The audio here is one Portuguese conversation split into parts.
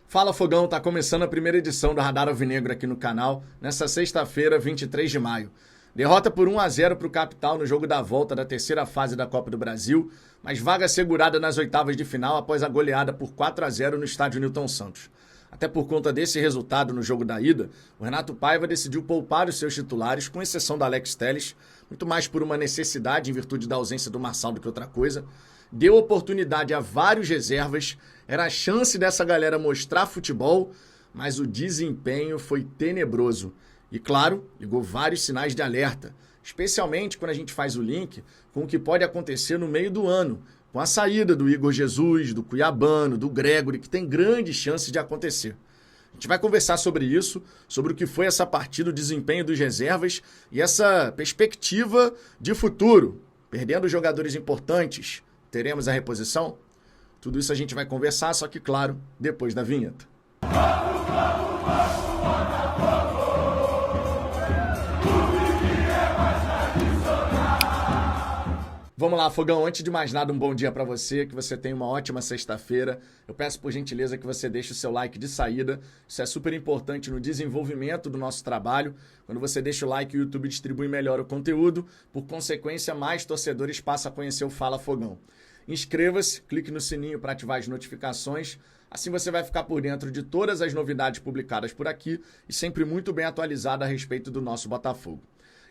Fala Fogão, tá começando a primeira edição do Radar Alvinegro aqui no canal, nessa sexta-feira, 23 de maio. Derrota por 1-0 para o Capital no jogo da volta da terceira fase da Copa do Brasil, mas vaga assegurada nas oitavas de final após a goleada por 4-0 no estádio Newton Santos. Até por conta desse resultado no jogo da ida, o Renato Paiva decidiu poupar os seus titulares, com exceção da Alex Telles, muito mais por uma necessidade em virtude da ausência do Marçal do que outra coisa. Deu oportunidade a vários reservas, era a chance dessa galera mostrar futebol, mas o desempenho foi tenebroso. E claro, ligou vários sinais de alerta, especialmente quando a gente faz o link com o que pode acontecer no meio do ano, com a saída do Igor Jesus, do Cuiabano, do Gregory, que tem grandes chances de acontecer. A gente vai conversar sobre isso, sobre o que foi essa partida, o desempenho dos reservas e essa perspectiva de futuro. Perdendo jogadores importantes, teremos a reposição? Tudo isso a gente vai conversar, só que claro, depois da vinheta. Vamos lá, Fogão, antes de mais nada, um bom dia para você, que você tenha uma ótima sexta-feira. Eu peço por gentileza que você deixe o seu like de saída, isso é super importante no desenvolvimento do nosso trabalho. Quando você deixa o like, o YouTube distribui melhor o conteúdo, por consequência, mais torcedores passam a conhecer o Fala Fogão. Inscreva-se, clique no sininho para ativar as notificações, assim você vai ficar por dentro de todas as novidades publicadas por aqui e sempre muito bem atualizado a respeito do nosso Botafogo.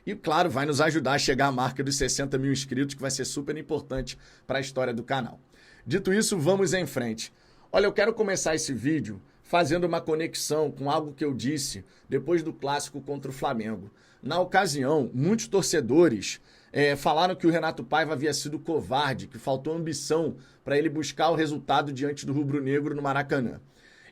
E, claro, vai nos ajudar a chegar à marca dos 60 mil inscritos, que vai ser super importante para a história do canal. Dito isso, vamos em frente. Olha, eu quero começar esse vídeo fazendo uma conexão com algo que eu disse depois do clássico contra o Flamengo. Na ocasião, muitos torcedores falaram que o Renato Paiva havia sido covarde, que faltou ambição para ele buscar o resultado diante do rubro-negro no Maracanã.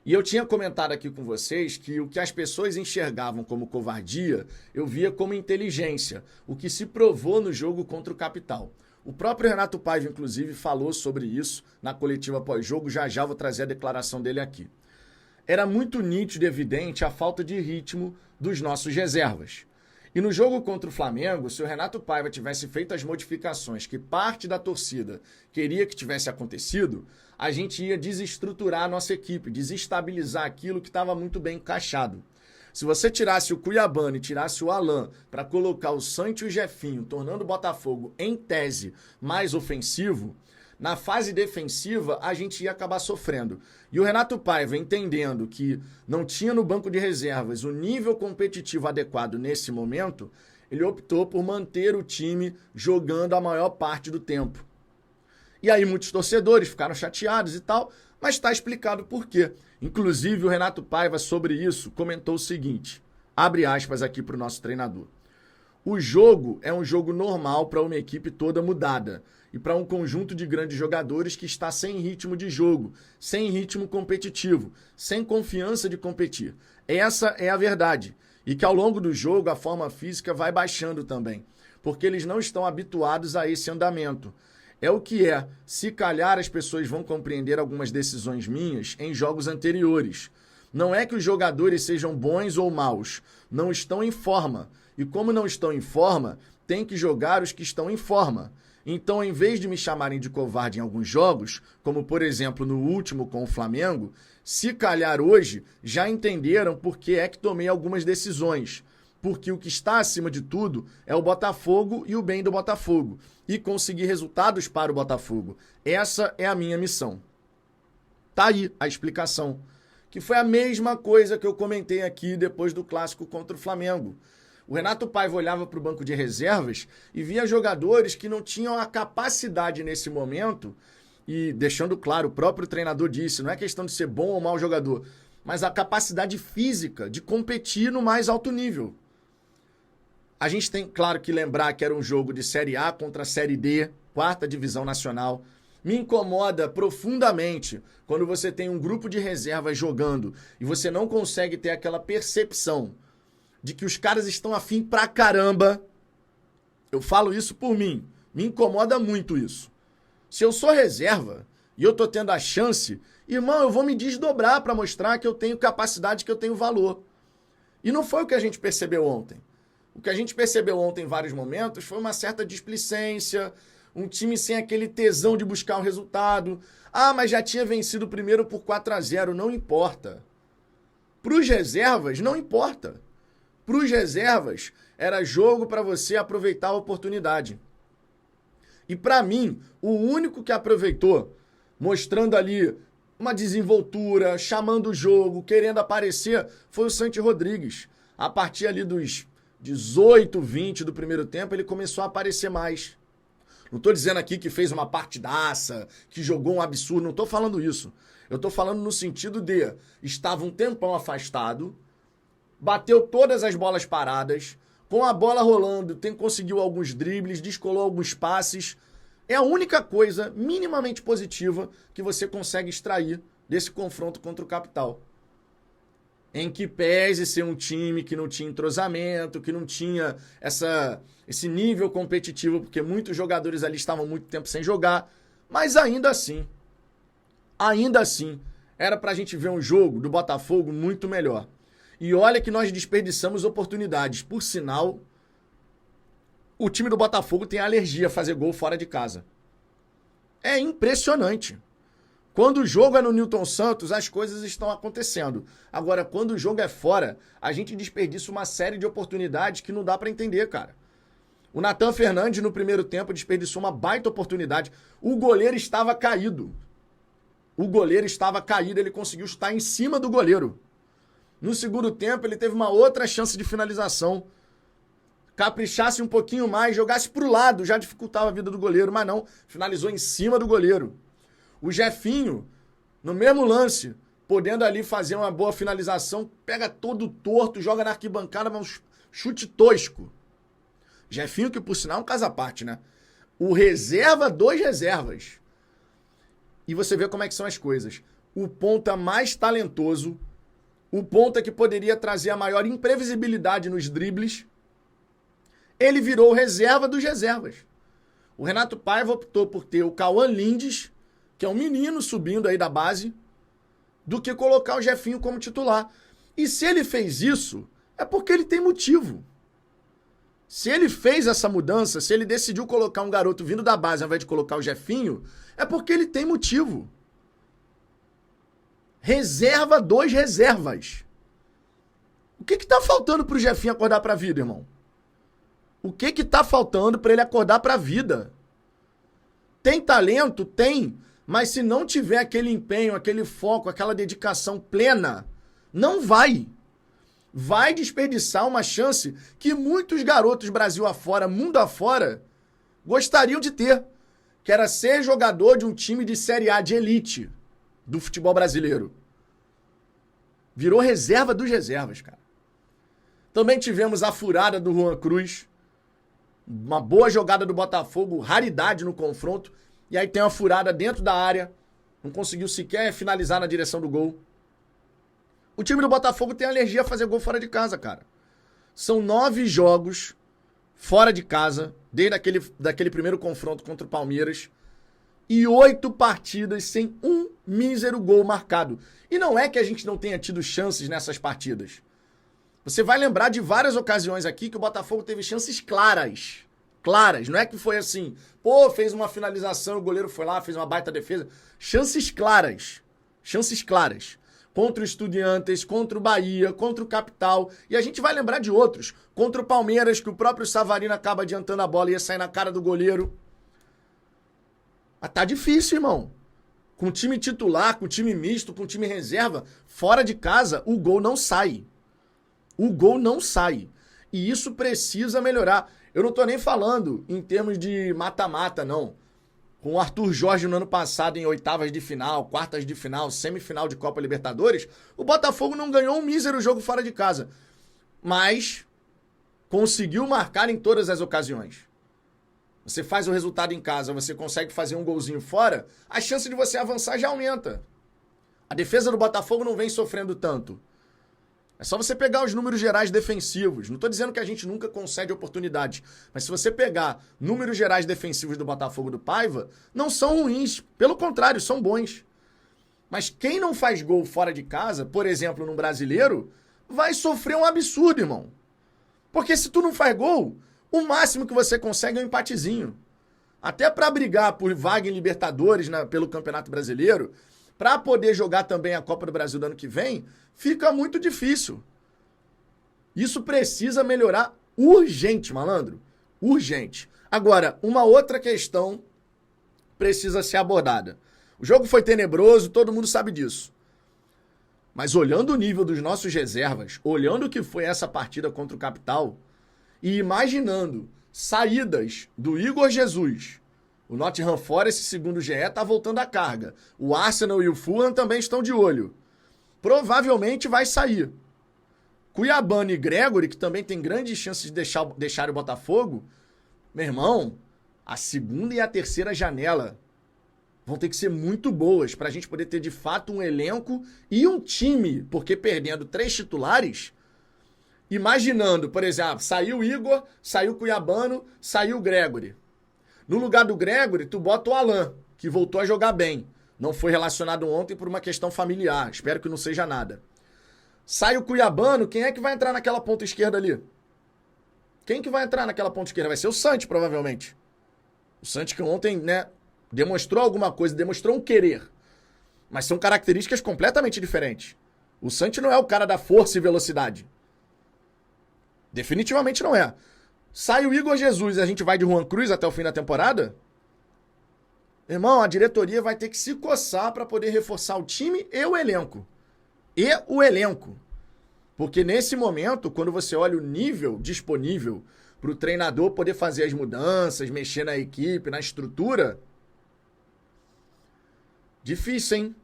E eu tinha comentado aqui com vocês que o que as pessoas enxergavam como covardia, eu via como inteligência, o que se provou no jogo contra o Capital. O próprio Renato Paiva, inclusive, falou sobre isso na coletiva pós-jogo, já vou trazer a declaração dele aqui. Era muito nítido e evidente a falta de ritmo dos nossos reservas. E no jogo contra o Flamengo, se o Renato Paiva tivesse feito as modificações que parte da torcida queria que tivesse acontecido, a gente ia desestruturar a nossa equipe, desestabilizar aquilo que estava muito bem encaixado. Se você tirasse o Cuiabano e tirasse o Alan para colocar o Santos e o Jefinho, tornando o Botafogo, em tese, mais ofensivo, na fase defensiva a gente ia acabar sofrendo. E o Renato Paiva, entendendo que não tinha no banco de reservas o nível competitivo adequado nesse momento, ele optou por manter o time jogando a maior parte do tempo. E aí muitos torcedores ficaram chateados e tal, mas está explicado por quê. Inclusive o Renato Paiva sobre isso comentou o seguinte, abre aspas aqui para o nosso treinador. O jogo é um jogo normal para uma equipe toda mudada e para um conjunto de grandes jogadores que está sem ritmo de jogo, sem ritmo competitivo, sem confiança de competir. Essa é a verdade. E que ao longo do jogo a forma física vai baixando também, porque eles não estão habituados a esse andamento. É o que é. Se calhar as pessoas vão compreender algumas decisões minhas em jogos anteriores. Não é que os jogadores sejam bons ou maus, não estão em forma. E como não estão em forma, tem que jogar os que estão em forma. Então, em vez de me chamarem de covarde em alguns jogos, como por exemplo no último com o Flamengo, se calhar hoje já entenderam por que é que tomei algumas decisões. Porque o que está acima de tudo é o Botafogo e o bem do Botafogo. E conseguir resultados para o Botafogo. Essa é a minha missão. Tá aí a explicação. Que foi a mesma coisa que eu comentei aqui depois do clássico contra o Flamengo. O Renato Paiva olhava para o banco de reservas e via jogadores que não tinham a capacidade nesse momento, e deixando claro, o próprio treinador disse, não é questão de ser bom ou mau jogador, mas a capacidade física de competir no mais alto nível. A gente tem, claro, que lembrar que era um jogo de Série A contra a Série D, quarta divisão nacional. Me incomoda profundamente quando você tem um grupo de reservas jogando e você não consegue ter aquela percepção de que os caras estão afim pra caramba. Eu falo isso por mim. Me incomoda muito isso. Se eu sou reserva e eu tô tendo a chance, irmão, eu vou me desdobrar pra mostrar que eu tenho capacidade, que eu tenho valor. E não foi o que a gente percebeu ontem. O que a gente percebeu ontem em vários momentos foi uma certa displicência, um time sem aquele tesão de buscar um resultado. Ah, mas já tinha vencido o primeiro por 4-0, não importa. Para os reservas, não importa. Para os reservas, era jogo para você aproveitar a oportunidade. E para mim, o único que aproveitou, mostrando ali uma desenvoltura, chamando o jogo, querendo aparecer, foi o Santi Rodrigues. A partir ali dos 18, 20 do primeiro tempo, ele começou a aparecer mais. Não estou dizendo aqui que fez uma partidaça, que jogou um absurdo, não estou falando isso. Eu estou falando no sentido de estava um tempão afastado, bateu todas as bolas paradas, com a bola rolando, conseguiu alguns dribles, descolou alguns passes. É a única coisa minimamente positiva que você consegue extrair desse confronto contra o Capital. Em que pese ser um time que não tinha entrosamento, que não tinha esse nível competitivo, porque muitos jogadores ali estavam muito tempo sem jogar, mas ainda assim, era pra gente ver um jogo do Botafogo muito melhor. E olha que nós desperdiçamos oportunidades. Por sinal, o time do Botafogo tem alergia a fazer gol fora de casa. É impressionante. Quando o jogo é no Newton Santos, as coisas estão acontecendo. Agora, quando o jogo é fora, a gente desperdiça uma série de oportunidades que não dá pra entender, cara. O Nathan Fernandes, no primeiro tempo, desperdiçou uma baita oportunidade. O goleiro estava caído. Ele conseguiu estar em cima do goleiro. No segundo tempo, ele teve uma outra chance de finalização. Caprichasse um pouquinho mais, jogasse pro lado, já dificultava a vida do goleiro, mas não, finalizou em cima do goleiro. O Jefinho, no mesmo lance, podendo ali fazer uma boa finalização, pega todo torto, joga na arquibancada, um chute tosco. Jefinho, que por sinal é um caso à parte, né? O reserva dos reservas. E você vê como é que são as coisas. O ponta mais talentoso, o ponta que poderia trazer a maior imprevisibilidade nos dribles, ele virou reserva dos reservas. O Renato Paiva optou por ter o Cauã Lindes, que é um menino subindo aí da base, do que colocar o Jefinho como titular. E se ele fez isso, é porque ele tem motivo. Se ele fez essa mudança, se ele decidiu colocar um garoto vindo da base ao invés de colocar o Jefinho, é porque ele tem motivo. Reserva dos reservas. O que tá faltando pro Jefinho acordar pra vida, irmão? O que tá faltando pra ele acordar pra vida? Tem talento? Tem. Mas se não tiver aquele empenho, aquele foco, aquela dedicação plena, não vai. Vai desperdiçar uma chance que muitos garotos Brasil afora, mundo afora, gostariam de ter. Que era ser jogador de um time de Série A de elite do futebol brasileiro. Virou reserva dos reservas, cara. Também tivemos a furada do Juan Cruz. Uma boa jogada do Botafogo, raridade no confronto. E aí tem uma furada dentro da área. Não conseguiu sequer finalizar na direção do gol. O time do Botafogo tem alergia a fazer gol fora de casa, cara. São 9 jogos fora de casa, desde daquele primeiro confronto contra o Palmeiras. E 8 partidas sem um mísero gol marcado. E não é que a gente não tenha tido chances nessas partidas. Você vai lembrar de várias ocasiões aqui que o Botafogo teve chances claras. Claras. Não é que foi assim, pô, fez uma finalização, o goleiro foi lá, fez uma baita defesa. Chances claras. Chances claras. Contra o Estudiantes, contra o Bahia, contra o Capital. E a gente vai lembrar de outros. Contra o Palmeiras, que o próprio Savarino acaba adiantando a bola e ia sair na cara do goleiro. Ah, tá difícil, irmão. Com time titular, com time misto, com time reserva, fora de casa, o gol não sai. O gol não sai. E isso precisa melhorar. Eu não tô nem falando em termos de mata-mata, não. Com o Arthur Jorge no ano passado em oitavas de final, quartas de final, semifinal de Copa Libertadores, o Botafogo não ganhou um mísero jogo fora de casa. Mas conseguiu marcar em todas as ocasiões. Você faz o resultado em casa, você consegue fazer um golzinho fora, a chance de você avançar já aumenta. A defesa do Botafogo não vem sofrendo tanto. É só você pegar os números gerais defensivos. Não estou dizendo que a gente nunca concede oportunidades, mas se você pegar números gerais defensivos do Botafogo do Paiva, não são ruins. Pelo contrário, são bons. Mas quem não faz gol fora de casa, por exemplo, num brasileiro, vai sofrer um absurdo, irmão. Porque se tu não faz gol, o máximo que você consegue é um empatezinho. até para brigar por vaga em Libertadores pelo Campeonato Brasileiro, para poder jogar também a Copa do Brasil do ano que vem, fica muito difícil. Isso precisa melhorar urgente, malandro. Urgente. Agora, uma outra questão precisa ser abordada. O jogo foi tenebroso, todo mundo sabe disso. Mas olhando o nível dos nossos reservas, olhando o que foi essa partida contra o Capital, e imaginando saídas do Igor Jesus, o Nottingham Forest, segundo o GE, está voltando à carga. O Arsenal e o Fulham também estão de olho. Provavelmente vai sair. Cuiabano e Gregory, que também tem grandes chances de deixar o Botafogo, meu irmão, a segunda e a terceira janela vão ter que ser muito boas para a gente poder ter de fato um elenco e um time, porque perdendo 3 titulares, imaginando, por exemplo, saiu o Igor, saiu o Cuiabano, saiu o Gregory. No lugar do Gregory, tu bota o Alan, que voltou a jogar bem. Não foi relacionado ontem por uma questão familiar, espero que não seja nada. Sai o Cuiabano, quem é que vai entrar naquela ponta esquerda ali? Quem que vai entrar naquela ponta esquerda? Vai ser o Santi, provavelmente. O Santi que ontem, né, demonstrou alguma coisa, demonstrou um querer. Mas são características completamente diferentes. O Santi não é o cara da força e velocidade. Definitivamente não é. Sai o Igor Jesus e a gente vai de Juan Cruz até o fim da temporada? Irmão, a diretoria vai ter que se coçar para poder reforçar o time e o elenco. Porque nesse momento, quando você olha o nível disponível para o treinador poder fazer as mudanças, mexer na equipe, na estrutura, difícil, hein?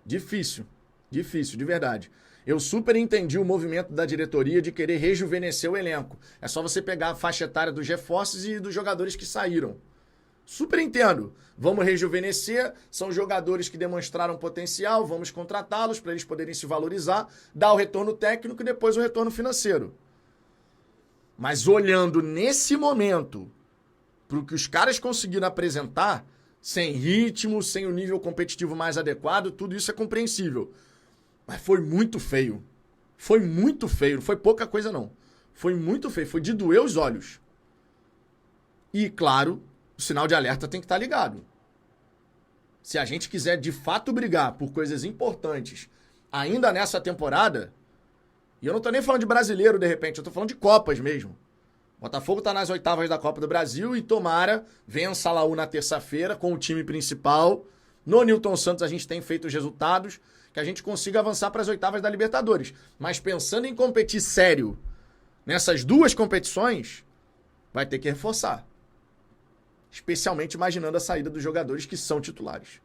Difícil, de verdade. Eu super entendi o movimento da diretoria de querer rejuvenescer o elenco. É só você pegar a faixa etária dos reforços e dos jogadores que saíram. Super entendo. Vamos rejuvenescer, são jogadores que demonstraram potencial, vamos contratá-los para eles poderem se valorizar, dar o retorno técnico e depois o retorno financeiro. Mas olhando nesse momento para o que os caras conseguiram apresentar, sem ritmo, sem o nível competitivo mais adequado, tudo isso é compreensível. Mas foi muito feio. Foi muito feio, não foi pouca coisa não. Foi muito feio, foi de doer os olhos. E claro, o sinal de alerta tem que estar ligado. Se a gente quiser de fato brigar por coisas importantes ainda nessa temporada, e eu não tô nem falando de brasileiro de repente, eu tô falando de Copas mesmo. O Botafogo tá nas oitavas da Copa do Brasil e tomara vença a Laú na terça-feira com o time principal. No Newton Santos a gente tem feito os resultados, que a gente consiga avançar para as oitavas da Libertadores. Mas pensando em competir sério nessas duas competições, vai ter que reforçar. Especialmente imaginando a saída dos jogadores que são titulares.